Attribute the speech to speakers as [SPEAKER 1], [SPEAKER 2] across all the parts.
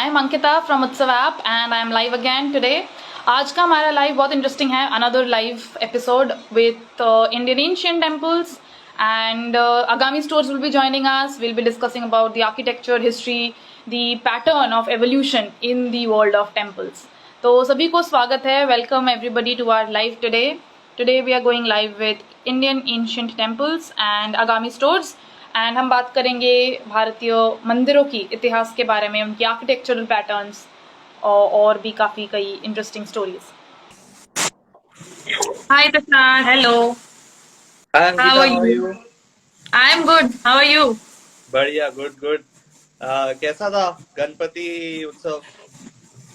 [SPEAKER 1] I am Ankita from उत्सव app and I am live again today. आज का हमारा लाइव बहुत इंटरेस्टिंग है, another live episode with Indian ancient temples and Agami stores will be joining us. We'll be discussing about the architecture, history, the pattern of evolution in the world of temples. तो सभी को स्वागत है, welcome everybody to our live today. Today we are going live with Indian ancient temples and Agami stores. And हम बात करेंगे भारतीय मंदिरों की इतिहास के बारे में, उनकी आर्किटेक्चरल पैटर्न्स और भी काफ़ी कई interesting stories. Hi Prasad, hello.
[SPEAKER 2] Hi Ankita,
[SPEAKER 1] how are
[SPEAKER 2] how are
[SPEAKER 1] you?
[SPEAKER 2] you?
[SPEAKER 1] I am good, how are you?
[SPEAKER 2] बढ़िया, गुड गुड। कैसा था गणपति उत्सव?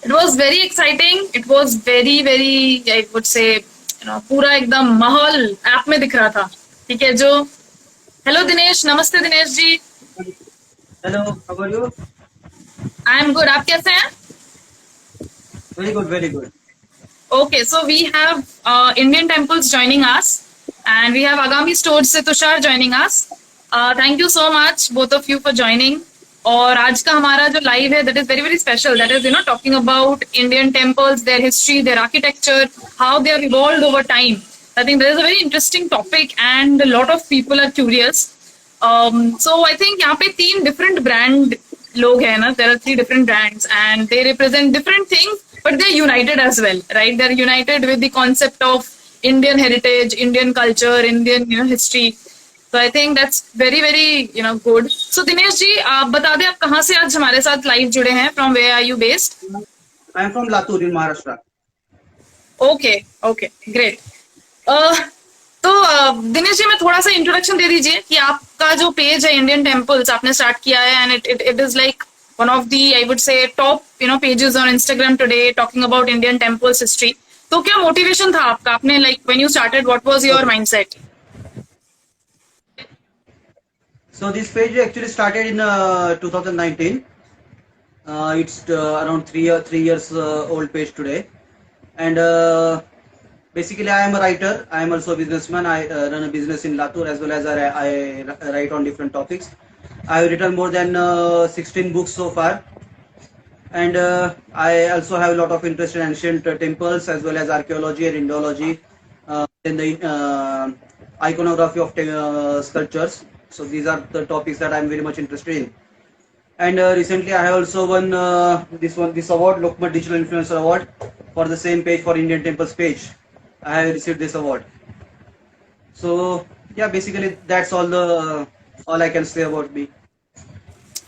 [SPEAKER 1] It was very exciting, it was very very I would say पूरा एकदम माहौल app में दिख रहा था। ठीक है जो, हेलो दिनेश, नमस्ते Dinesh ji.
[SPEAKER 3] Hello, how are you?
[SPEAKER 1] I am good, आप कैसे हैं?
[SPEAKER 3] Very good, very good.
[SPEAKER 1] Okay, so we have Indian temples joining us, and we have Agami stores से Tushar joining us. Thank you so much both of you for joining. और आज का हमारा जो live है that is very very special. That is talking about Indian temples, their history, their architecture, how they have evolved over time. I think that is a very interesting topic and a lot of people are curious. So I think यहाँ पे 3 different brand लोग हैं ना, there are 3 different brands and they represent different things, but they're united as well, right? They're united with the concept of Indian heritage, Indian culture, Indian history. So I think that's very very good. So Dinesh ji, आप बता दें आप कहाँ से आज हमारे साथ live जुड़े हैं? From where are you based?
[SPEAKER 3] I am from Latur in Maharashtra.
[SPEAKER 1] Okay, okay, great. तो दिनेश जी, मैं थोड़ा सा इंट्रोडक्शन दे दीजिए कि आपका जो पेज है इंडियन टेम्पल्स आपने स्टार्ट किया है and it is like one of the I would से top pages on Instagram today talking about Indian temples history. तो क्या मोटिवेशन था आपका? आपने like when you started what was your mindset?
[SPEAKER 3] So this page actually started in 2019. It's around 3 years old page today, and basically I am a writer. I am also a businessman. I run a business in Latur as well as I write on different topics. I have written more than 16 books so far, and I also have a lot of interest in ancient temples as well as archaeology and Indology, and the iconography of sculptures. So these are the topics that I am very much interested in. And recently I have also won this award, Lokmat Digital Influencer Award, for the same page, for Indian Temples page. I have received this award. So yeah, basically that's all I can say about me.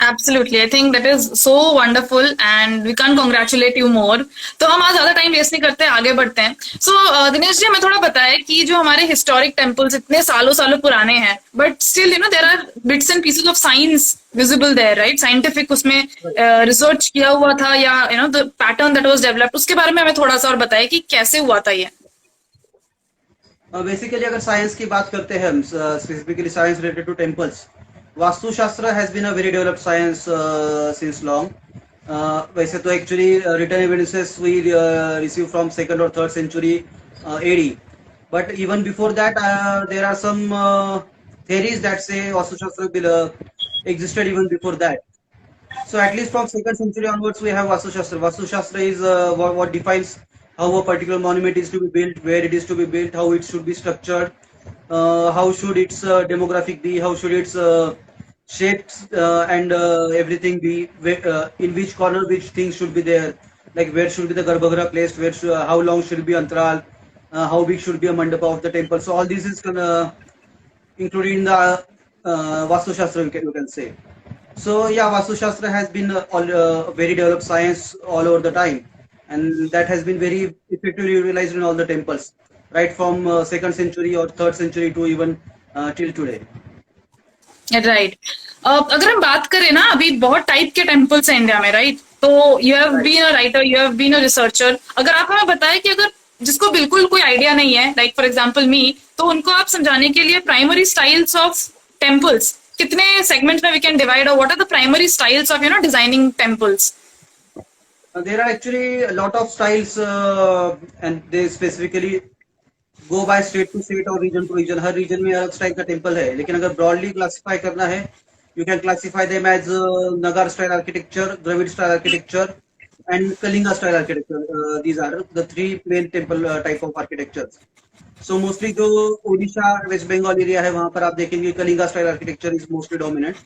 [SPEAKER 1] Absolutely, I think that is so wonderful and we can't congratulate you more. तो हम आज ज्यादा time waste नहीं करते, आगे बढ़ते हैं। So Dinesh जी, हमें थोड़ा बताएं कि जो हमारे हिस्टोरिक टेम्पल्स इतने सालों सालों पुराने हैं, but still there are bits and pieces of science visible there, right? Scientific उसमें रिसर्च किया हुआ था या the pattern that was developed, उसके बारे में हमें थोड़ा सा और बताएं कि कैसे हुआ था ये।
[SPEAKER 3] बेसिकली अगर साइंस की बात करते हैं हम, specifically science related to temples, Vastushastra has been a very developed science since long. वैसे तो actually written evidences we receive from second और third century AD, but even before that there are some theories that say Vastushastra existed even before that. So at least from second century onwards we have Vastushastra. Vastushastra is what defines how a particular monument is to be built, where it is to be built, how it should be structured, how should its demographic be, how should its shapes and everything be, in which corner which things should be there, like where should be the garbhagriha placed, how long should be antral, how big should be a mandapa of the temple. So all this is included in the Vastushastra, you can say. So yeah, Vastushastra has been a very developed science all over the time, and that has been very effectively utilized in all the temples, right from second century or third century to even till today.
[SPEAKER 1] Right. अगर हम बात करें ना, अभी बहुत type के temples हैं India में, राइट? तो you have been a writer, you have been a researcher. अगर आप हमें बताएं कि अगर जिसको बिल्कुल कोई आइडिया नहीं है, लाइक फॉर एग्जांपल मी, तो उनको आप समझाने के लिए प्राइमरी स्टाइल्स ऑफ टेम्पल्स कितने सेगमेंट्स में वी कैन डिवाइड, और what are the primary styles of designing temples?
[SPEAKER 3] There are actually a lot of styles, and they specifically go by state to state और region to region. Her region में अलग style का temple है, लेकिन अगर broadly classify करना है, You can classify them as Nagar style architecture, Dravid style architecture, and Kalinga style architecture. These are the three main temple type of architectures. So mostly जो Odisha waste Bengal area है वहां पर आप देखेंगे Kalinga style architecture is mostly dominant.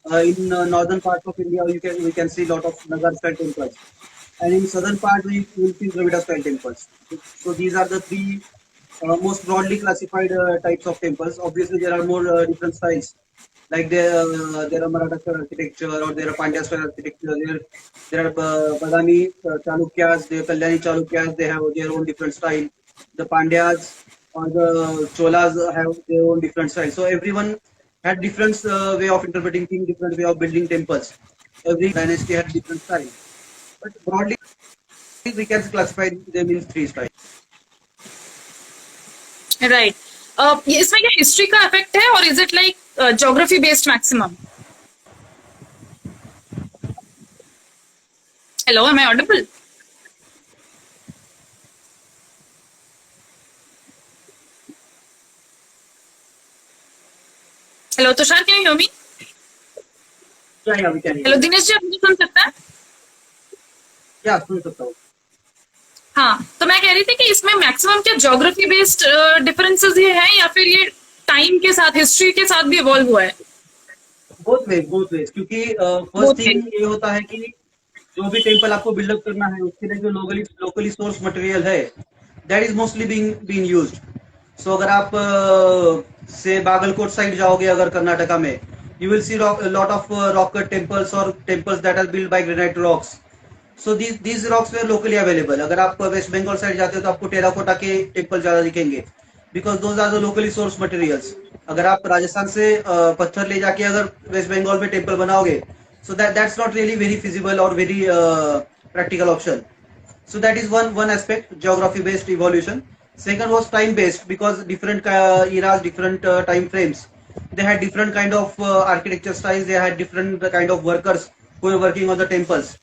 [SPEAKER 3] In northern parts of India, we can see a lot of Nagar style temples, and in southern part we will see Dravida style temples. So these are the three most broadly classified types of temples. Obviously, there are more different styles. Like there are Maratha style architecture, or there are Pandya style architecture. There are Badami Chalukyas, the Kalyani Chalukyas. They have their own different style. The Pandyas or the Cholas have their own different style. So everyone had different way of interpreting things, different way of building temples. Every dynasty had different style. But broadly, we can classify them in three styles.
[SPEAKER 1] Right. इसमें क्या history का effect है और is it like geography based maximum? Hello, am I audible? Hello Tushar, can you hear me?
[SPEAKER 3] Yeah, we can.
[SPEAKER 1] Hello Dinesh ji, आप मुझे सुन सकते हैं?
[SPEAKER 3] Yeah, सुन सकता हूँ.
[SPEAKER 1] हाँ, तो मैं कह रही थी कि इसमें मैक्सिमम क्या ज्योग्राफी बेस्ड डिफरेंसेस ये है या फिर ये टाइम के साथ, हिस्ट्री के साथ भी इवॉल्व हुआ है?
[SPEAKER 3] बोथ वेज क्योंकि फर्स्ट थिंग ये होता है कि जो भी टेम्पल आपको बिल्डअप करना है उसके लिए जो लोकली सोर्स मटेरियल है that is mostly being used. So अगर आप से बागलकोट साइड जाओगे अगर कर्नाटका में, you will see lot of rock cut temples और temples that are build by granite rocks. So these rocks were locally available. अगर आप वेस्ट बंगाल साइड जाते हो तो आपको टेराकोटा के टेम्पल ज्यादा दिखेंगे because those are the locally source materials. अगर आप राजस्थान से पत्थर ले जाके अगर वेस्ट बंगाल में टेम्पल बनाओगे, so that's not really very feasible or very practical option. So that is one aspect, geography based evolution. Second was time based because different eras, different time frames, they had different kind of architecture styles. They had different kind of workers who were working on the temples.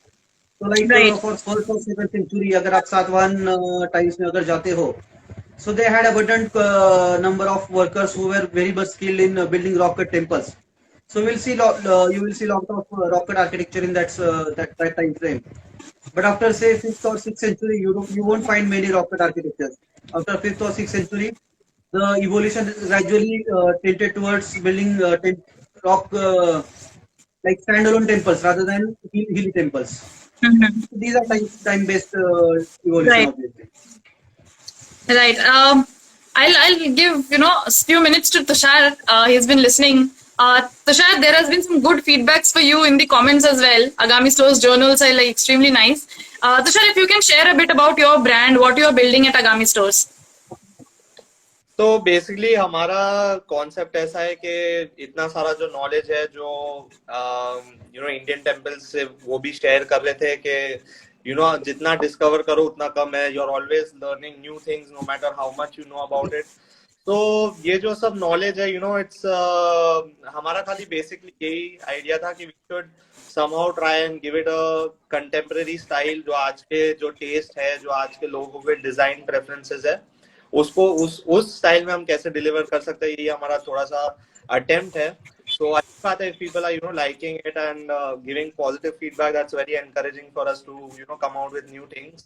[SPEAKER 3] So like
[SPEAKER 1] Right.
[SPEAKER 3] for first or second century अगर आप Satavahana times में अगर जाते हो, so they had abundant number of workers who were very much skilled in building rock cut temples. So you will see lot of rock cut architecture in that time frame. But after say 5th or 6th century, you won't find many rock cut architectures. After 5th or 6th century, the evolution gradually tilted towards building rock like standalone temples rather than hilly temples.
[SPEAKER 1] Mhm.
[SPEAKER 3] These are time based evolution,
[SPEAKER 1] Right.
[SPEAKER 3] obviously.
[SPEAKER 1] Right. I'll give a few minutes to Tushar. He's been listening. Tushar, there has been some good feedbacks for you in the comments as well. Agami Store's journals are like extremely nice. Tushar, if you can share a bit about your brand, what you are building at Agami Stores.
[SPEAKER 2] तो basically हमारा concept ऐसा है कि इतना सारा जो knowledge है जो इंडियन टेम्पल्स से वो भी शेयर कर रहे थे कि जितना डिस्कवर करो उतना कम है. You are always learning new things no matter how much you know about it. तो ये जो सब नॉलेज है इट्स हमारा खाली बेसिकली यही आइडिया था कि we should somehow try and give it a contemporary style. जो आज के जो टेस्ट है, जो आज के लोगों के डिजाइन प्रेफरेंसेस है, उसको उस स्टाइल में हम कैसे डिलीवर कर सकते हैं, ये हमारा थोड़ा सा अटेम्प्ट है. सो अच्छी बात है, people are liking it and giving positive feedback. That's very encouraging for us to come out with new things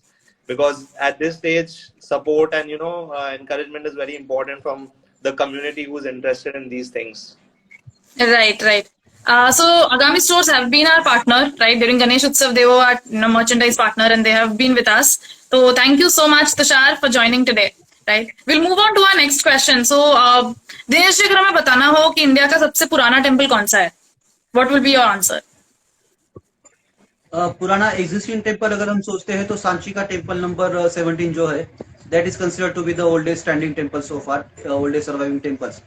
[SPEAKER 2] because at this stage support and encouragement is very important from the community who's interested in these things.
[SPEAKER 1] Right, right. So Agami Stores have been our partner, right? During Ganesh Utsav, they were our merchandise partner and they have been with us. So thank you so much, Tushar, for joining today. Right? We'll move on to our next question. So Dinesh ji, अगर हमें बताना हो कि India का सबसे पुराना temple कौन सा है, what will be your answer?
[SPEAKER 3] पुराना एग्जिस्टिंग टेम्पल अगर हम सोचते हैं तो सांची का टेम्पल नंबर 17 जो है that is considered to be the oldest standing temple so far, oldest surviving temples.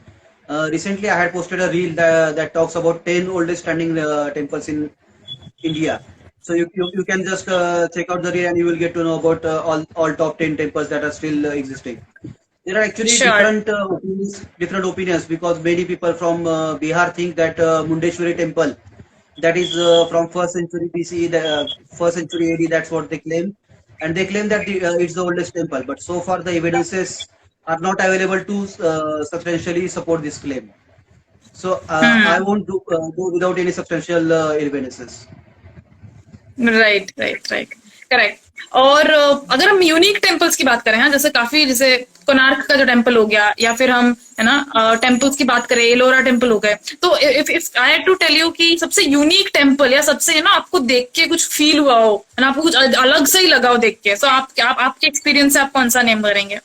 [SPEAKER 3] Recently I had posted a reel that talks about 10 oldest standing temples in India. So you can just check out the reel and you will get to know about all top 10 temples that are still existing. There are actually
[SPEAKER 1] Sure.
[SPEAKER 3] different opinions because many people from Bihar think that Mundeshwari temple that is from first century BCE, the first century AD, that's what they claim, and they claim that it's the oldest temple. But so far the evidences are not available to substantially support this claim. So I
[SPEAKER 1] Hmm.
[SPEAKER 3] won't go without any substantial evidences.
[SPEAKER 1] Right right right correct और अगर हम unique temples की बात करें, हाँ, जैसे काफी, जैसे कोणार्क का जो टेम्पल हो गया, या फिर हम, है ना, टेम्पल्स की बात करें, एलोरा टेम्पल हो गए, तो if I had to tell you कि सबसे यूनिक टेम्पल या सबसे, है ना, आपको देख के कुछ फील हुआ हो, है ना, आपको कुछ अलग से ही लगा हो देख के, तो आपके एक्सपीरियंस से आप कौन सा नेम करेंगे?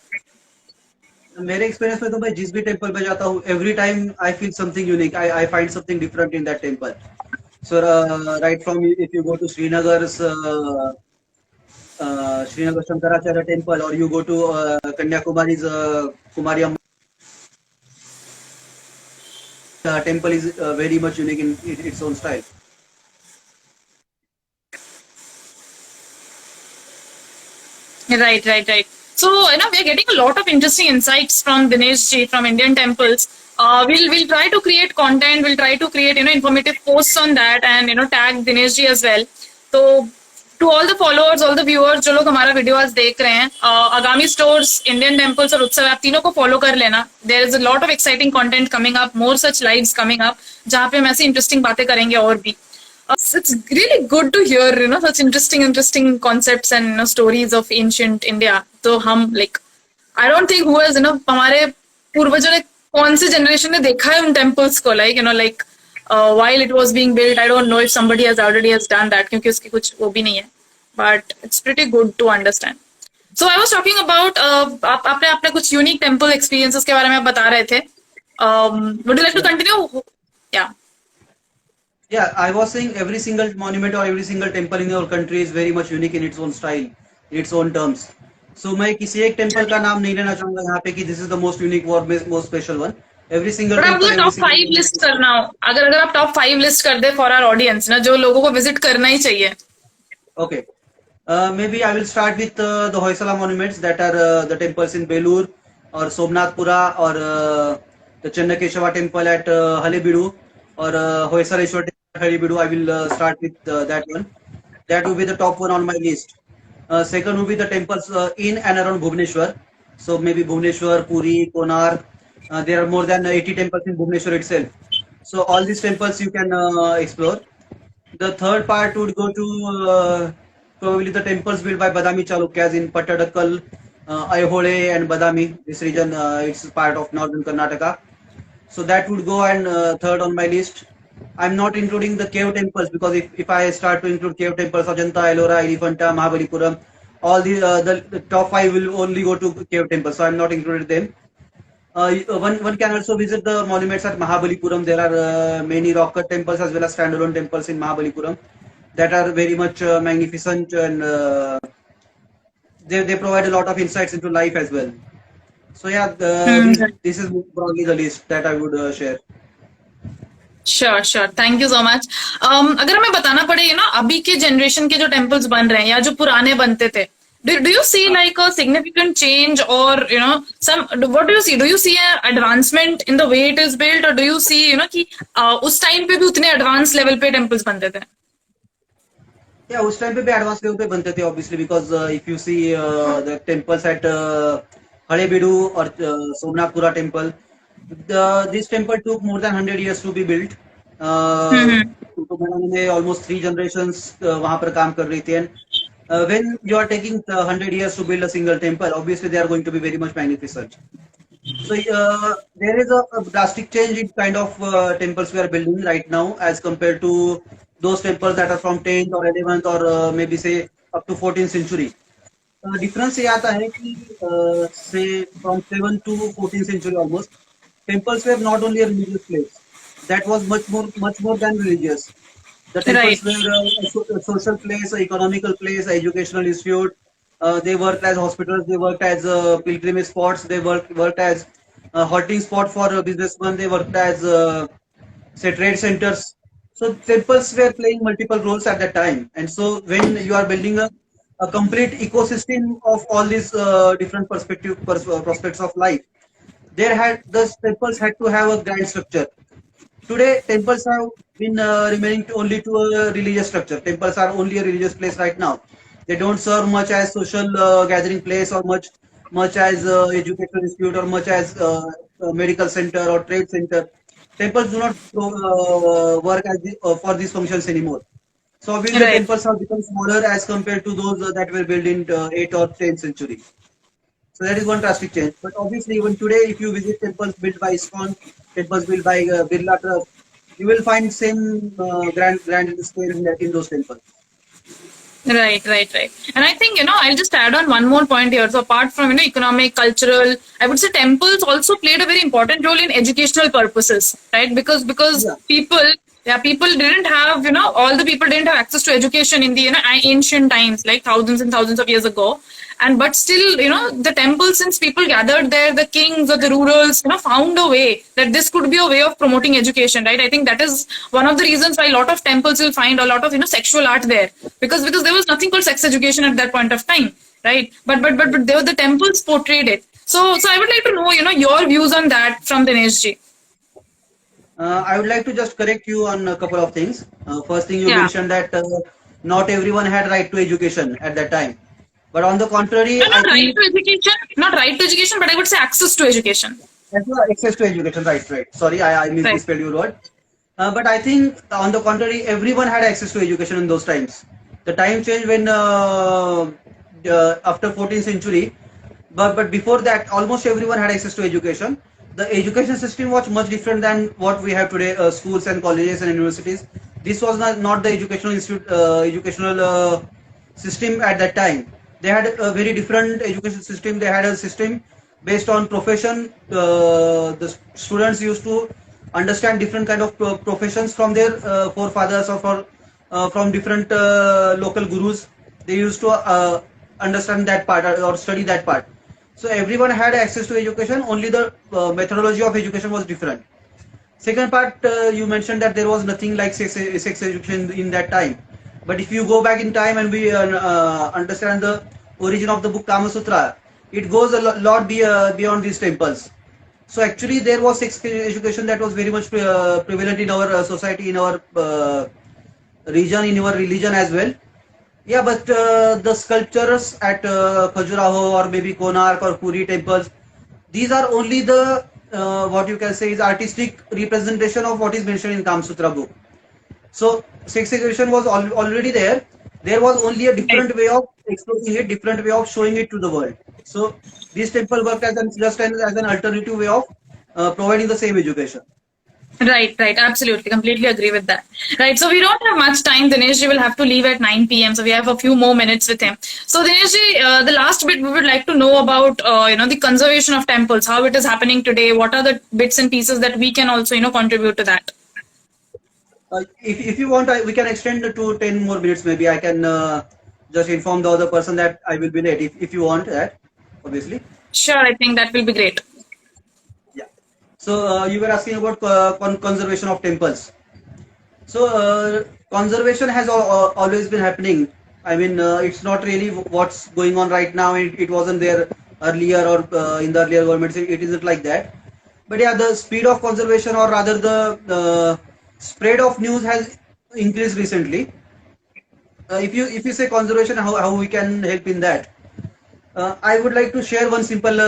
[SPEAKER 3] मेरे एक्सपीरियंस में तो मैं जिस भी टेम्पल पे जाता हूँ, every time I feel something unique. I find something different in that temple. So right from if you go to Srinagar's Srinagar Shankaracharya temple, or you go to Kanyakumari's Kumari Amma temple is very much unique in its own style.
[SPEAKER 1] Right, right, right. So, you know, we are getting a lot of interesting insights from Dinesh ji from Indian temples. We'll try to create content. We'll try to create, you know, informative posts on that, and, you know, tag Dinesh ji as well. So, to all the followers, all the viewers, जो लोग हमारा video आज देख रहे हैं, आगामी stores, Indian temples और उत्सव, आप तीनों को फॉलो कर लेना. There is a lot of exciting content coming up, more such lives coming up, जहाँ पे हम ऐसी इंटरेस्टिंग बातें करेंगे और भी. It's really good to hear, you know, such interesting concepts and, you know, stories of ancient India. तो हम, like, I don't think who has, you know, हमारे पूर्वजों ने, कौन से जनरेशन ने देखा है उन temples को, like, you know, like, while it was being built, I don't know if somebody has already has done that, क्योंकि उसकी कुछ वो भी नहीं है, but it's pretty good to understand. So I was talking about, आपने आपने कुछ unique temple experiences के बारे में आप बता रहे थे. Would you like to
[SPEAKER 3] Yeah.
[SPEAKER 1] continue? Yeah.
[SPEAKER 3] Yeah, I was saying every single monument or every single temple in our country is very much unique in its own style, in its own terms. So मैं किसी एक temple का नाम नहीं लेना चाहूंगा यहाँ पे कि this is the most unique और most special one. Every single
[SPEAKER 1] but आप
[SPEAKER 3] टेम्पल,
[SPEAKER 1] मुझे
[SPEAKER 3] every
[SPEAKER 1] top
[SPEAKER 3] single
[SPEAKER 1] 5 list
[SPEAKER 3] monument.
[SPEAKER 1] करना हो, अगर अगर आप टॉप 5 लिस्ट कर दे फॉर आवर ऑडियंस ना, जो लोगों को विजिट करना ही चाहिए.
[SPEAKER 3] Okay. Maybe I will start with the Hoysala monuments that are the temples in Belur or Somnathpura, or the Chennakeshava temple at Halebeedu, or Hoysaleshwar temple at Halebeedu. I will start with that one. That will be the top one on my list. Second will be the temples in and around Bhubaneswar. So maybe Bhubaneswar, Puri, Konark. There are more than 80 temples in Bhubaneswar itself. So all these temples you can explore. The third part would go to probably the temples built by Badami Chalukyas in Pattadakkal, Aihole and Badami. This region, it's part of northern Karnataka. So that would go and third on my list. I'm not including the cave temples, because if I start to include cave temples, Ajanta, Ellora, Elephanta, Mahabalipuram, all the top five will only go to cave temples. So I'm not included them. One can also visit the monuments at Mahabalipuram. There are many rock cut temples as well as standalone temples in Mahabalipuram that are very much magnificent, and they provide a lot of insights into life as well. So yeah, this is broadly the list that I would share.
[SPEAKER 1] Sure sure, thank you so much. अगर हमें बताना पड़े, you know, अभी के generation के जो temples बन रहे हैं या जो पुराने बनते थे, do you see like a significant change, or, you know, some, what do you see? Do you see an advancement in the way it is built, or do you see, you know, कि उस time पे भी उतने advance level पे temples बनते थे?
[SPEAKER 3] Yeah, उस time पे भी एडवांस लेवल पे बनते थे obviously, because if you see the temples at Halebeedu or Somnathpura temple, this temple took more than 100 years to be built. उनको बनाने में almost 3 generations वहां पर काम कर रही थी. And when you are taking 100 years to build a single temple, obviously they are going to be very much magnificent. So there is a drastic change in kind of temples we are building right now as compared to those temples that are from 10th or 11th, or maybe say up to 14th century. Difference ये आता है कि say from 7th to 14th century almost, temples were not only a religious place. That was much more than religious. The temples
[SPEAKER 1] right.
[SPEAKER 3] were a social place, a economical place, a educational institute. They worked as hospitals. They worked as pilgrimage spots. They worked as a halting spot for businessmen. They worked as say trade centers. So temples were playing multiple roles at that time. And so when you are building a complete ecosystem of all these different prospects of life, the temples had to have a grand structure. Today, temples have been remaining only to a religious structure. Temples are only a religious place right now. They don't serve much as social gathering place, or much as educational institute, or much as medical center or trade center. temples do not work for these functions anymore. So obviously the
[SPEAKER 1] Right.
[SPEAKER 3] temples have become smaller as compared to those that were built in 8th or 10th century. So that is one drastic change. But obviously even today, if you visit temples built by ISKCON, temples built by Birla Trust, you will find same grand scale in those temples.
[SPEAKER 1] Right. And I think, I'll just add on one more point here. So apart from, economic, cultural, I would say temples also played a very important role in educational purposes, right? Because
[SPEAKER 3] Yeah.
[SPEAKER 1] people didn't have, all the people didn't have access to education in the, ancient times, like thousands and thousands of years ago. And but still, the temples, since people gathered there, the kings or the rulers, found a way that this could be a way of promoting education, right? I think that is one of the reasons why a lot of temples will find a lot of, sexual art there, because there was nothing called sex education at that point of time, right? But there were the temples portrayed it. So I would like to know, your views on that from Dinesh ji.
[SPEAKER 3] I would like to just correct you on a couple of things. First thing, you
[SPEAKER 1] Yeah.
[SPEAKER 3] mentioned that not everyone had right to education at that time. But on the contrary,
[SPEAKER 1] No,
[SPEAKER 3] I
[SPEAKER 1] not right
[SPEAKER 3] think
[SPEAKER 1] to education, not right to education, but I would say access to education.
[SPEAKER 3] access to education, right. Sorry, I
[SPEAKER 1] Right.
[SPEAKER 3] misspelled your word. But I think on the contrary, everyone had access to education in those times. The time changed when after 14th century, but before that, almost everyone had access to education. The education system was much different than what we have today. Schools and colleges and universities. This was not the educational system at that time. They had a very different education system. They had a system based on profession. The students used to understand different kind of professions from their forefathers or from different local gurus. They used to understand that part or study that part. So everyone had access to education. Only the methodology of education was different. Second part, you mentioned that there was nothing like sex education in that time. But if you go back in time and we understand the origin of the book Kama Sutra, it goes a lot beyond these temples. So actually, there was sex education that was very much prevalent in our society, in our region, in our religion as well. Yeah, but the sculptures at Khajuraho or maybe Konark or Puri temples, these are only the what you can say is artistic representation of what is mentioned in Kam Sutra book. So sex education was already there. There was only a
[SPEAKER 1] Right.
[SPEAKER 3] different way of expressing it, different way of showing it to the world. So these temple worked as as an alternative way of providing the same education.
[SPEAKER 1] Right. Absolutely. Completely agree with that. Right. So we don't have much time. Dinesh ji will have to leave at 9 p.m. So we have a few more minutes with him. So Dinesh ji, the last bit we would like to know about, the conservation of temples, how it is happening today. What are the bits and pieces that we can also, contribute to that?
[SPEAKER 3] If you want, we can extend it to 10 more minutes. Maybe I can just inform the other person that I will be late. If you want that, obviously.
[SPEAKER 1] Sure. I think that will be great.
[SPEAKER 3] Yeah. So you were asking about conservation of temples. So conservation has always been happening. I mean, it's not really what's going on right now. It wasn't there earlier or in the earlier governments. It isn't like that. But yeah, the speed of conservation or rather the spread of news has increased recently. If you say conservation, how we can help in that? I would like to share one simple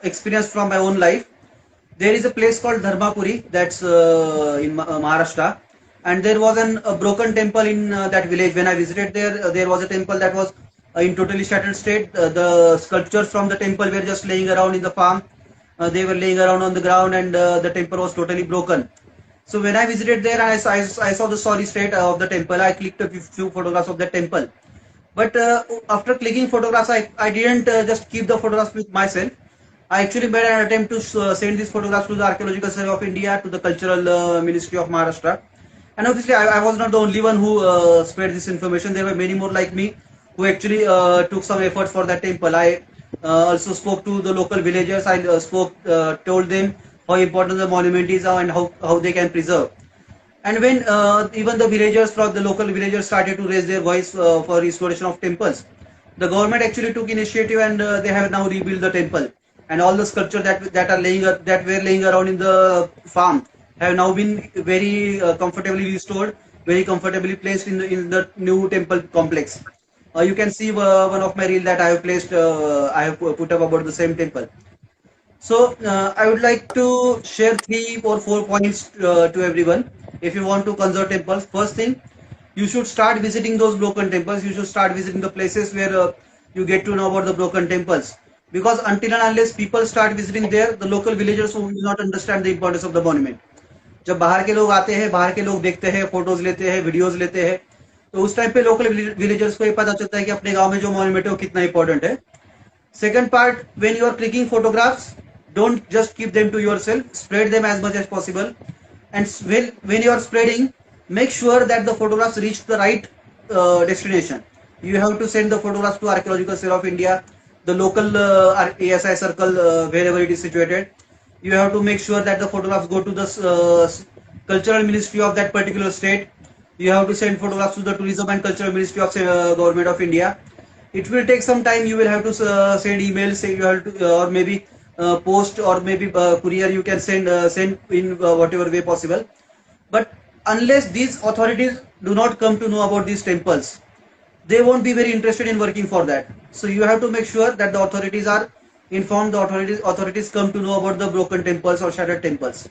[SPEAKER 3] experience from my own life. There is a place called Dharmapuri that's in Maharashtra, and there was a broken temple in that village. When I visited there, there was a temple that was in totally shattered state. The sculptures from the temple were just laying around in the farm. They were laying around on the ground, and the temple was totally broken. So when I visited there, I saw the sorry state of the temple. I clicked a few photographs of the temple. But after clicking photographs, I didn't just keep the photographs with myself. I actually made an attempt to send these photographs to the Archaeological Survey of India, to the Cultural Ministry of Maharashtra. And obviously, I was not the only one who spread this information. There were many more like me who actually took some efforts for that temple. I also spoke to the local villagers. I told them how important the monument is and how they can preserve. And when even the villagers from the local villagers started to raise their voice for restoration of temples, the government actually took initiative and they have now rebuilt the temple. And all the sculptures that were laying around in the farm have now been very comfortably restored, very comfortably placed in the new temple complex. You can see one of my reel that I have placed. I have put up about the same temple. So I would like to share 3 or 4 points to everyone. If you want to conserve temples, first thing, you should start visiting those broken temples. You should start visiting the places where you get to know about the broken temples. Because until and unless people start visiting there, the local villagers will not understand the importance of the monument. जब बाहर के लोग आते हैं, बाहर के लोग देखते हैं, फोटोज लेते हैं, वीडियोज लेते हैं, तो उस टाइम पे लोकल विलेजर्स को ये पता चलता है कि अपने गांव में जो मॉन्यूमेंट है वो कितना इंपॉर्टेंट है. Second part, when you are clicking photographs, don't just keep them to yourself, spread them as much as possible. And when you are spreading, make sure that the photographs reach the right destination. You have to send the photographs to Archaeological Survey of India, the local ASI circle, wherever it is situated. You have to make sure that the photographs go to the cultural ministry of that particular state. You have to send photographs to the tourism and cultural ministry of government of India. It will take some time. You will have to send emails, say you have to, or maybe post, or maybe courier. You can send in whatever way possible. But unless these authorities do not come to know about these temples, they won't be very interested in working for that. So you have to make sure that the authorities are informed. The authorities come to know about the broken temples or shattered temples.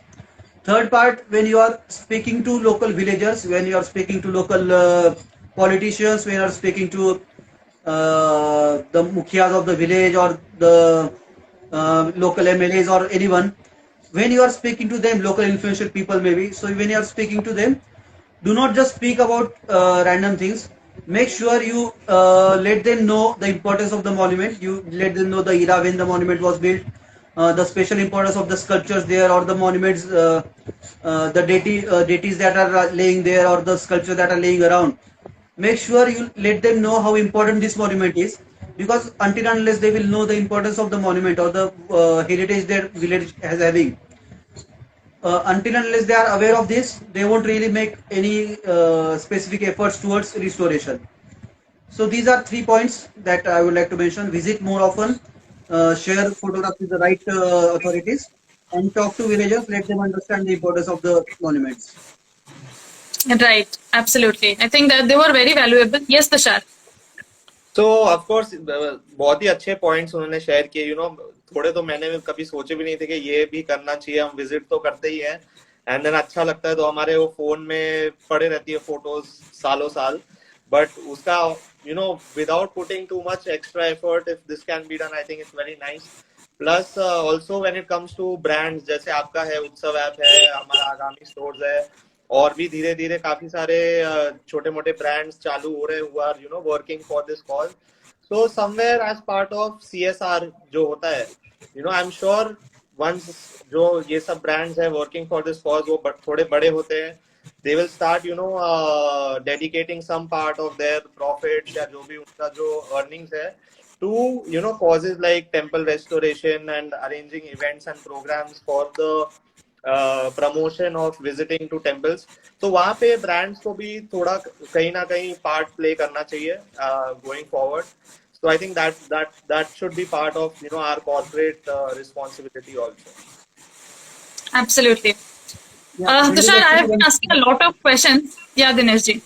[SPEAKER 3] Third part, when you are speaking to local villagers, when you are speaking to local politicians, when you are speaking to the mukhias of the village, or the local MLAs or anyone, when you are speaking to them, local influential people maybe, so when you are speaking to them, do not just speak about random things. Make sure you let them know the importance of the monument. You let them know the era when the monument was built, the special importance of the sculptures there, or the monuments, the deities that are laying there, or the sculptures that are laying around. Make sure you let them know how important this monument is, because until and unless they will know the importance of the monument or the heritage their village has having, until and unless they are aware of this, they won't really make any specific efforts towards restoration. So these are 3 points that I would like to mention. Visit more often, share photographs with the right authorities, and talk to villagers. Let them understand the importance of the monuments.
[SPEAKER 1] Right, absolutely. I think that they were very valuable. Yes, Tushar.
[SPEAKER 2] तो of course बहुत ही अच्छे points उन्होंने share किए. थोड़े तो मैंने कभी सोचे भी नहीं थे कि ये भी करना चाहिए. हम विजिट तो करते ही हैं, एंड देन अच्छा लगता है तो हमारे वो फोन में पड़े रहती है फोटोज सालों साल. बट उसका without putting too much extra effort, if this can be done, I think it's very nice. Plus also when it comes to brands, जैसे आपका है उत्सव ऐप है, हमारा आगामी स्टोर्स है, और भी धीरे धीरे काफी सारे छोटे मोटे ब्रांड्स चालू हो रहे हुआ working for this cause. So somewhere as part of CSR जो होता है, आई एम श्योर वंस जो ये सब ब्रांड्स है वर्किंग फॉर दिस कॉज वो थोड़े बड़े होते हैं, they will start dedicating some part of their profit या जो भी उनका जो अर्निंग्स है to causes like temple restoration and arranging events and programs for the promotion of visiting to temples. तो वहां पे ब्रांड्स को भी थोड़ा कहीं ना कहीं पार्ट प्ले करना चाहिए going forward. So I think that should be part of our corporate responsibility also.
[SPEAKER 1] Absolutely.
[SPEAKER 3] Yeah,
[SPEAKER 1] Tushar, I have been asking a lot of questions. Yeah, Dinesh ji.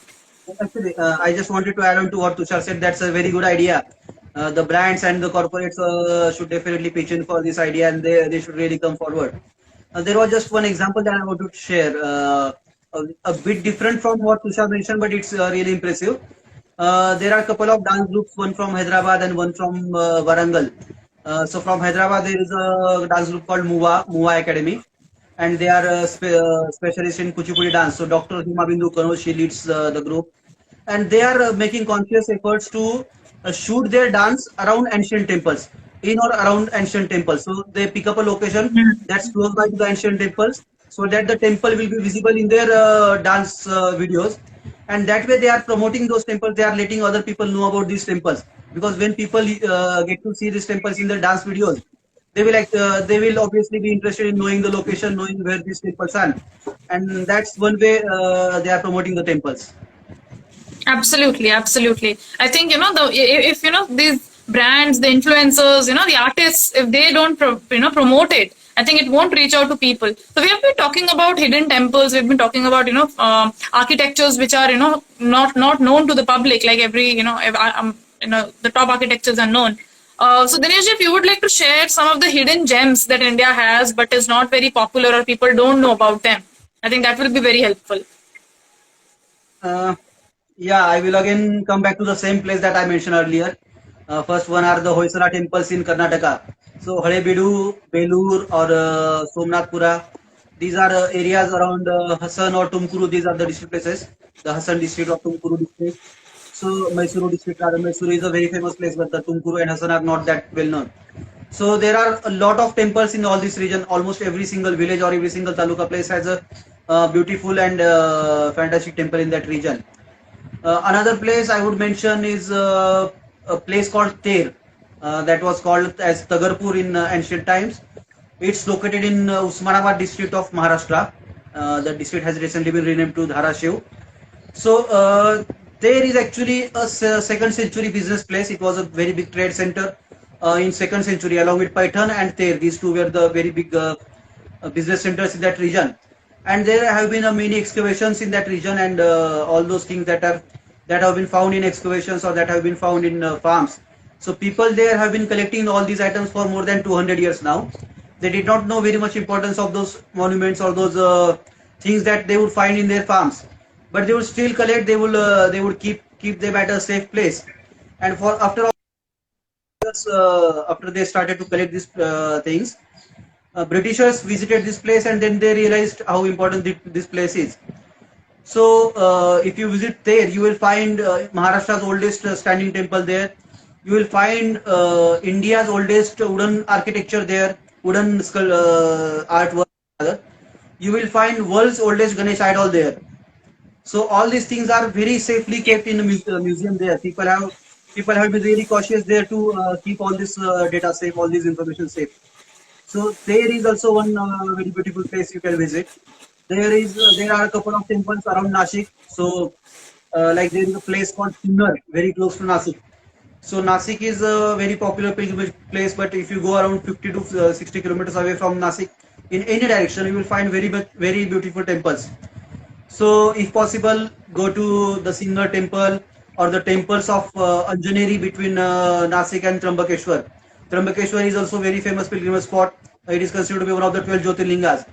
[SPEAKER 3] actually, I just wanted to add on to what Tushar said. That's a very good idea. The brands and the corporates should definitely pitch in for this idea, and they should really come forward. There was just one example that I wanted to share, a bit different from what Tushar mentioned, but it's really impressive. There are a couple of dance groups, one from Hyderabad and one from Warangal. So from Hyderabad, there is a dance group called Muva Academy, and they are specialists in Kuchipudi dance. So Dr. Hima Bindu Kano, she leads the group, and they are making conscious efforts to shoot their dance around ancient temples, in or around ancient temples. So they pick up a location that's close by to the ancient temples, so that the temple will be visible in their dance videos, and that way they are promoting those temples. They are letting other people know about these temples, because when people get to see these temples in their dance videos, they will obviously be interested in knowing the location, knowing where these temples are, and that's one way they are promoting the temples.
[SPEAKER 1] Absolutely, absolutely. I think if these brands, the influencers, the artists, if they don't promote it, I think it won't reach out to people. So we have been talking about hidden temples. We've been talking about architectures which are not known to the public. Like the top architectures are known. So Dinesh, if you would like to share some of the hidden gems that India has but is not very popular or people don't know about them, I think that will be very helpful.
[SPEAKER 3] Uh, yeah, I will again come back to the same place that I mentioned earlier. First one are the Hoysala temples in Karnataka. So Halebeedu, Belur or Somnathpura. These are areas around Hassan or Tumkuru. These are the district places. The Hassan district or Tumkuru district. So Mysuru district, rather Mysuru is a very famous place, but the Tumkuru and Hassan are not that well known. So there are a lot of temples in all this region. Almost every single village or every single taluka place has a beautiful and fantastic temple in that region. Another place I would mention is a place called Ter, that was called as Tagarpur in ancient times. It's located in Usmanabad district of Maharashtra. The district has recently been renamed to Dharashiv. So there is actually a second century business place. It was a very big trade center in second century, along with Paitan and Ter. These two were the very big business centers in that region. And there have been many excavations in that region, and all those things that have been found in excavations or that have been found in farms. So people there have been collecting all these items for more than 200 years now. They did not know very much importance of those monuments or those things that they would find in their farms, but they would still collect. They would keep them at a safe place. And for after all years, after they started to collect these things, Britishers visited this place and then they realized how important this place is. So, if you visit there, you will find Maharashtra's oldest standing temple there. You will find India's oldest wooden architecture there, wooden artwork. Rather. You will find world's oldest Ganesh idol there. So all these things are very safely kept in the museum there. People have been really cautious there to keep all this data safe, all this information safe. So there is also one very beautiful place you can visit. There are a couple of temples around Nashik. So like there is a place called Sinnar, very close to Nashik. So Nashik is a very popular pilgrimage place, but if you go around 50 to 60 kilometers away from Nashik, in any direction, you will find very beautiful temples. So, if possible, go to the Singer temple or the temples of Anjaneri between Nasik and Trambakeshwar. Trambakeshwar is also very famous pilgrimage spot. It is considered to be one of the 12 Jyotirlingas.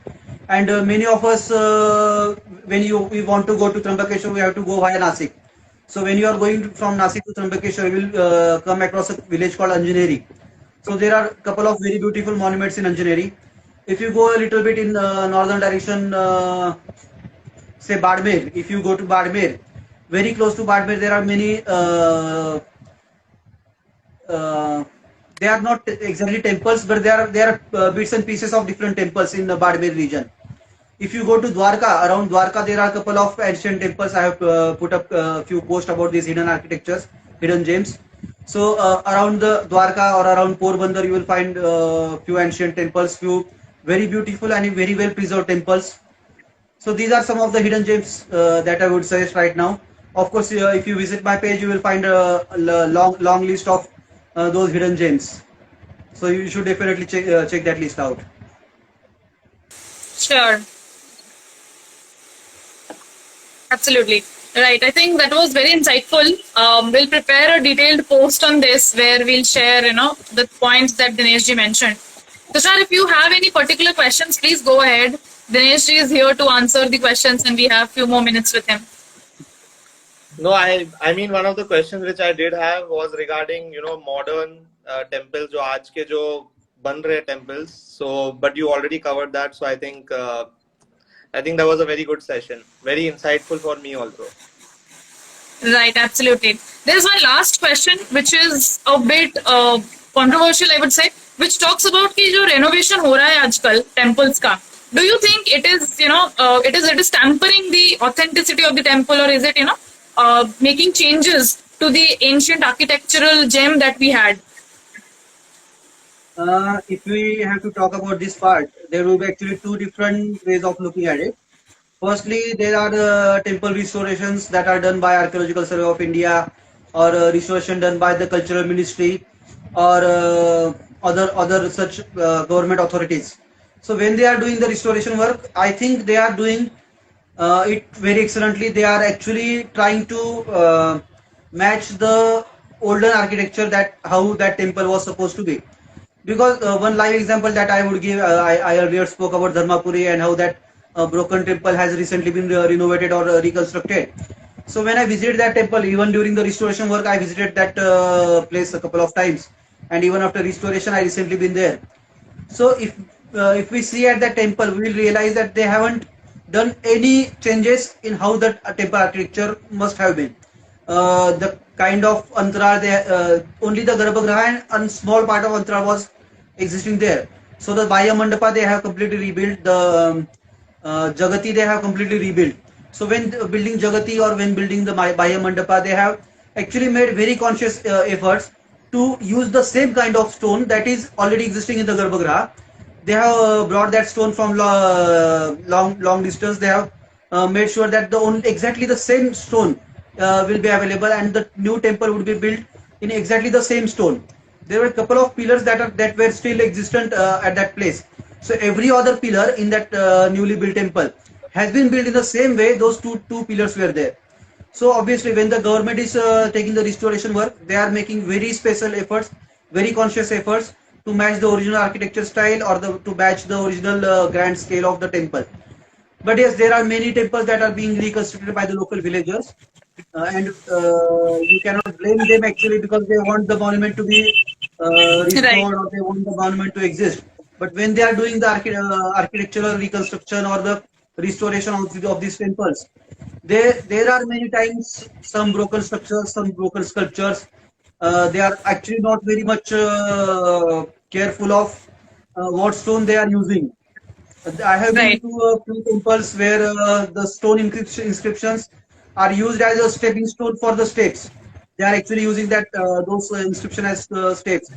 [SPEAKER 3] And many of us, when we want to go to Trambakeshwar, we have to go via Nasik. So, when you are going from Nasik to Trambakeshwar, you will come across a village called Anjaneri. So, there are a couple of very beautiful monuments in Anjaneri. If you go a little bit in northern direction, say Badmer, if you go to Badmer, very close to Badmer, there are many, uh, they are not exactly temples, but there are bits and pieces of different temples in the Badmer region. If you go to Dwarka, around Dwarka, there are a couple of ancient temples. I have put up a few posts about these hidden architectures, hidden gems. So around the Dwarka or around Porbandar, you will find few ancient temples, few very beautiful and very well preserved temples. So these are some of the hidden gems that I would suggest right now. Of course, if you visit my page, you will find a long list of those hidden gems. So you should definitely check that list out.
[SPEAKER 1] Sure. Absolutely. Right. I think that was very insightful. We'll prepare a detailed post on this where we'll share, the points that Dinesh ji mentioned. Tushar, if you have any particular questions, please go ahead. Dinesh ji is here to answer the questions and we have few more minutes with him.
[SPEAKER 2] No, I mean one of the questions which I did have was regarding modern temples जो आज के जो बन रहे temples. So but you already covered that, so I think that was a very good session, very insightful for me also.
[SPEAKER 1] Right, absolutely. There's one last question, which is a bit controversial, I would say, which talks about कि जो renovation हो रहा है आजकल temples का. Do you think it is, it is tampering the authenticity of the temple, or is it, making changes to the ancient architectural gem that we had?
[SPEAKER 3] If we have to talk about this part, there will be actually two different ways of looking at it. Firstly, there are temple restorations that are done by Archaeological Survey of India, or restoration done by the Cultural Ministry, or other such government authorities. So when they are doing the restoration work, I think they are doing it very excellently. They are actually trying to match the older architecture, that how that temple was supposed to be. Because one live example that I would give, I earlier spoke about Dharmapuri and how that broken temple has recently been renovated or reconstructed. So when I visited that temple, even during the restoration work, I visited that place a couple of times, and even after restoration, I recently been there. So if we see at the temple, we will realize that they haven't done any changes in how the temple architecture must have been. The kind of antara, they only the garbhagriha and a small part of antara was existing there. So the Bhaya Mandapa they have completely rebuilt. The Jagati they have completely rebuilt. So when building Jagati or when building the Bhaya Mandapa, they have actually made very conscious efforts to use the same kind of stone that is already existing in the Garbhagriha. They have brought that stone from long distance. They have made sure that exactly the same stone will be available, and the new temple would be built in exactly the same stone. There were a couple of pillars that were still existent at that place. So every other pillar in that newly built temple has been built in the same way. Those two pillars were there. So obviously, when the government is taking the restoration work, they are making very special efforts, very conscious efforts to match the original architecture style or to match the original grand scale of the temple. But yes, there are many temples that are being reconstructed by the local villagers, and you cannot blame them actually, because they want the monument to be
[SPEAKER 1] Right.
[SPEAKER 3] restored, or they want the monument to exist. But when they are doing the architectural reconstruction or the restoration of these temples, there are many times some broken structures, some broken sculptures. They are actually not very much careful of what stone they are using. I have been
[SPEAKER 1] Right.
[SPEAKER 3] to a few temples where the stone inscriptions are used as a stepping stone for the steps. They are actually using that those inscription as steps.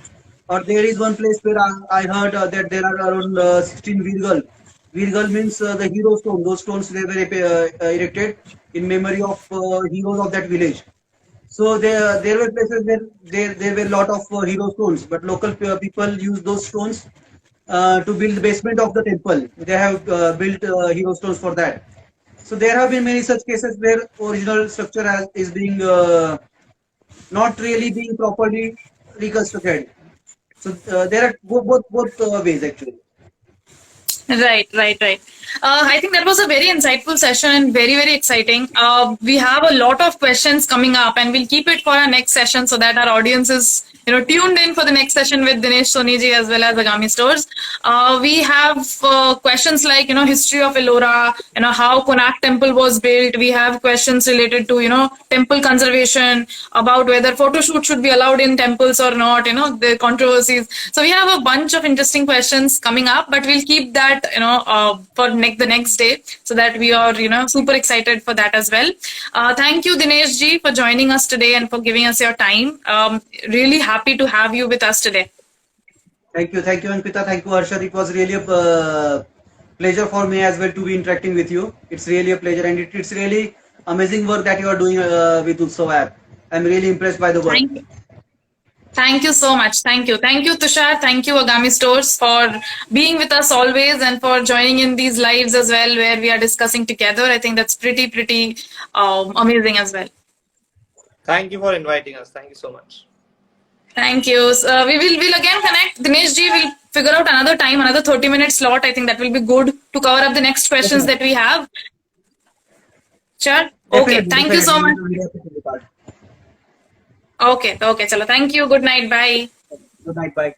[SPEAKER 3] Or there is one place where I heard that there are around 16 Virgal. Virgal means the hero stone. Those stones were erected in memory of heroes of that village. So there were places where there were a lot of hero stones, but local people use those stones to build the basement of the temple. They have built hero stones for that. So there have been many such cases where original structure is being not really being properly reconstructed. So there are both ways actually.
[SPEAKER 1] Right, right, right. I think that was a very insightful session and very, very exciting. We have a lot of questions coming up, and we'll keep it for our next session so that our audience is, tuned in for the next session with Dinesh Soniji as well as Agami Stores. We have questions like, history of Ellora, how Konark Temple was built. We have questions related to, temple conservation, about whether photo shoot should be allowed in temples or not, the controversies. So we have a bunch of interesting questions coming up, but we'll keep that, for the next day, so that we are, super excited for that as well. Thank you, Dinesh ji, for joining us today and for giving us your time. Really happy to have you with us today.
[SPEAKER 3] Thank you, Ankita. Thank you, Harshad. It was really a pleasure for me as well to be interacting with you. It's really a pleasure, and it's really amazing work that you are doing with Utsav app. I'm really impressed by the work.
[SPEAKER 1] Thank you. Thank you so much. Thank you. Thank you, Tushar. Thank you, Agami Stores, for being with us always and for joining in these lives as well, where we are discussing together. I think that's pretty amazing as well.
[SPEAKER 2] Thank you for inviting us. Thank you so much.
[SPEAKER 1] Thank you. So, we'll again connect. Dinesh ji will figure out another time, another 30-minute slot. I think that will be good to cover up the next questions
[SPEAKER 3] Definitely,
[SPEAKER 1] that we have. Sure. Okay.
[SPEAKER 3] definitely,
[SPEAKER 1] Thank you so
[SPEAKER 3] definitely.
[SPEAKER 1] much.
[SPEAKER 3] We will be happy to be part.
[SPEAKER 1] Okay. Okay. Chalo. Thank you. Good night. Bye.
[SPEAKER 3] Good night. Bye.